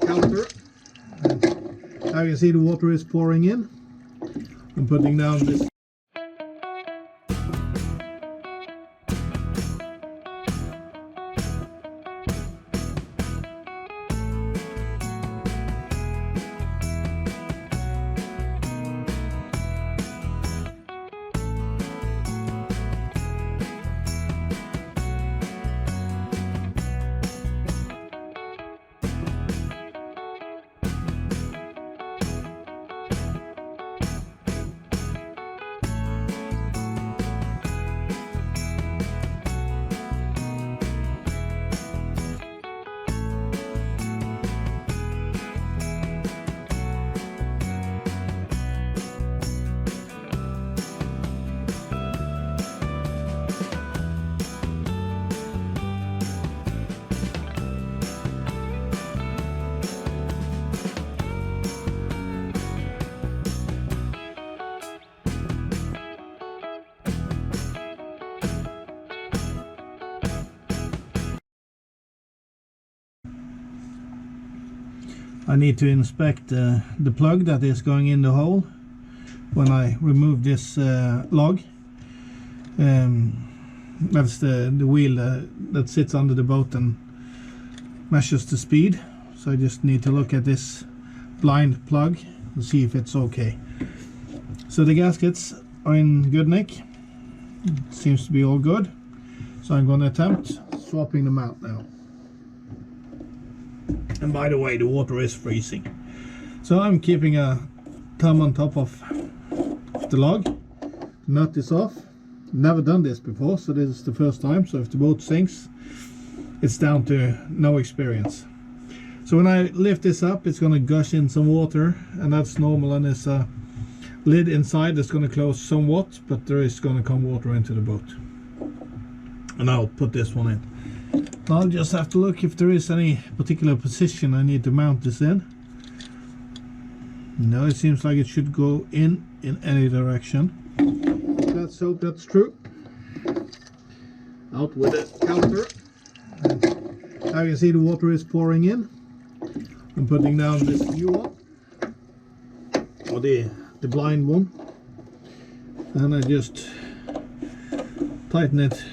counter. Now you see the water is pouring in. I'm putting down this. I need to inspect the plug that is going in the hole when I remove this log. That's the wheel that sits under the boat and measures the speed. So I just need to look at this blind plug and see if it's okay. So the gaskets are in good nick. Seems to be all good. So I'm going to attempt swapping them out now. And by the way, the water is freezing. So I'm keeping a thumb on top of the log. The nut is off. Never done this before, so this is the first time. So if the boat sinks, it's down to no experience. So when I lift this up, it's going to gush in some water, and that's normal. And there's a lid inside that's going to close somewhat, but there is going to come water into the boat. And I'll put this one in. I'll just have to look if there is any particular position I need to mount this in. No, it seems like it should go in any direction. Let's hope that's true. Out with the counter. Now you see the water is pouring in. I'm putting down this new one, or the blind one, and I just tighten it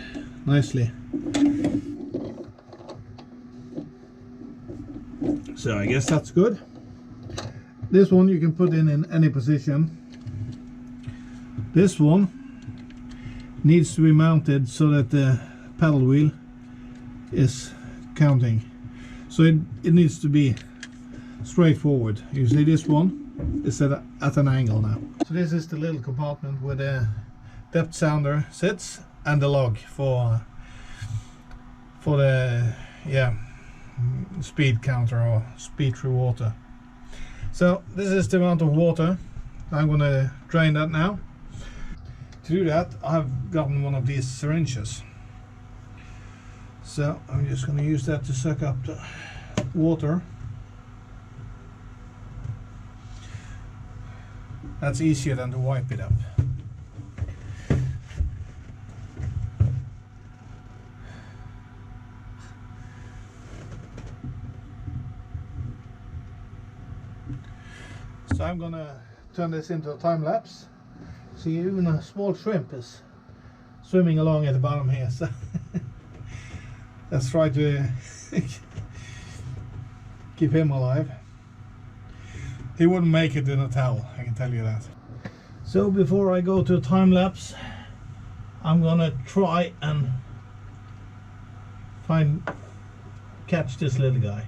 nicely. So I guess that's good. This one you can put in any position. This one needs to be mounted so that the paddle wheel is counting. So it needs to be straight forward. You see this one is at an angle now. So this is the little compartment where the depth sounder sits and the log for the speed counter or speed through water. So this is the amount of water. I'm going to drain that now. To do that, I've gotten one of these syringes. So I'm just going to use that to suck up the water. That's easier than to wipe it up. So I'm gonna turn this into a time lapse. See, even a small shrimp is swimming along at the bottom here. So let's try to keep him alive. He wouldn't make it in a towel, I can tell you that. So before I go to a time lapse, I'm gonna try and catch this little guy.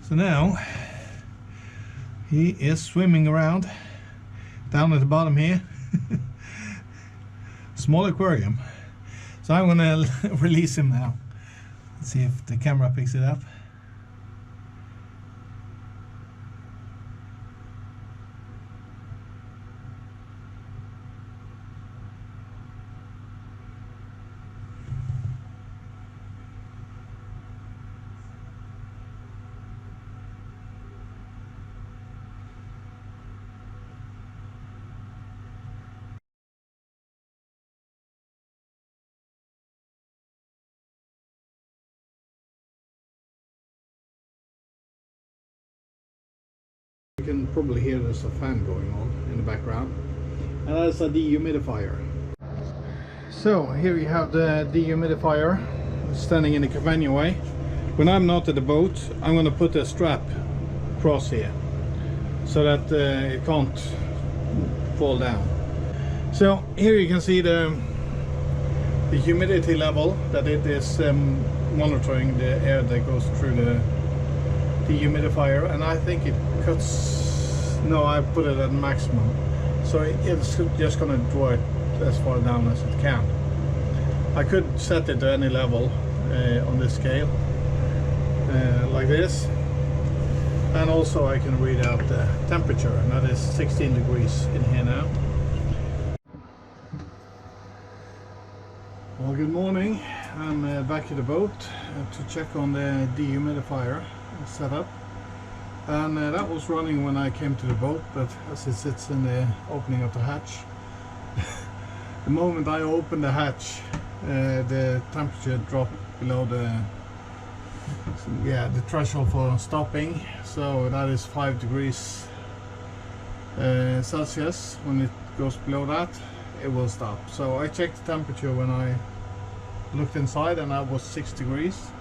So now he is swimming around down at the bottom here. Small aquarium. So I'm gonna release him now. Let's see if the camera picks it up. can probably hear there's a fan going on in the background, and that's a dehumidifier. So here you have the dehumidifier standing in the companionway. When I'm not at the boat, I'm going to put a strap across here so that it can't fall down. So here you can see the humidity level that it is monitoring the air that goes through the dehumidifier, and I think it cuts. No, I put it at maximum, so it's just going to draw it as far down as it can. I could set it to any level on this scale, like this, and also I can read out the temperature, and that is 16 degrees in here now. Well, good morning. I'm back at the boat to check on the dehumidifier setup, and that was running when I came to the boat, but as it sits in the opening of the hatch, the moment I opened the hatch, the temperature dropped below the threshold for stopping, so that is 5 degrees Celsius. When it goes below that, it will stop. So I checked the temperature when I looked inside, and that was 6 degrees,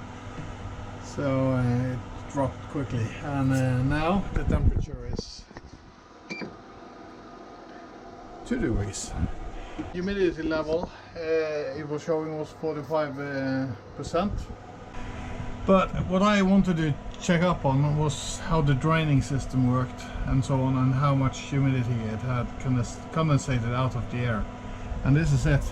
so it dropped quickly, and now the temperature is 2 degrees. Humidity level it was showing was 45%, but what I wanted to check up on was how the draining system worked and so on, and how much humidity it had condensated out of the air, and this is it.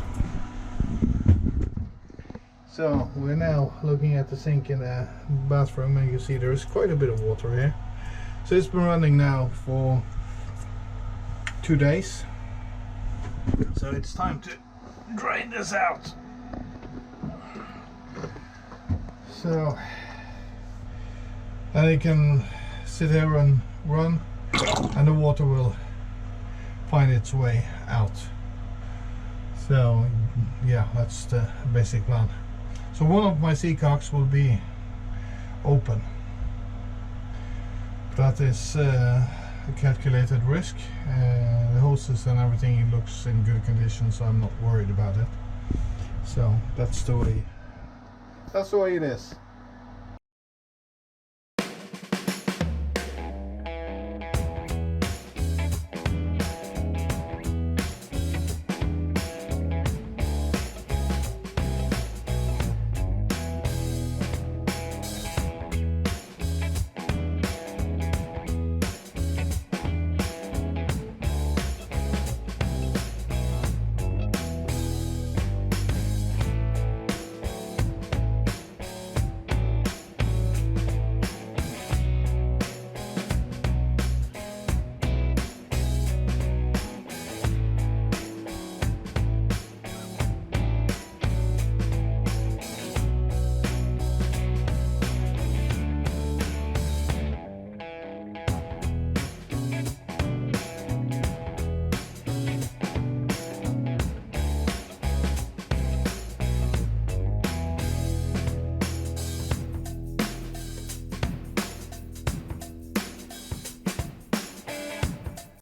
So we're now looking at the sink in the bathroom, and you see there's quite a bit of water here. So it's been running now for 2 days, so it's time to drain this out. So, and it can sit here and run, and the water will find its way out. So yeah, that's the basic plan. So one of my sea cocks will be open. That is a calculated risk. The hoses and everything looks in good condition, so I'm not worried about it. So that's the way it is.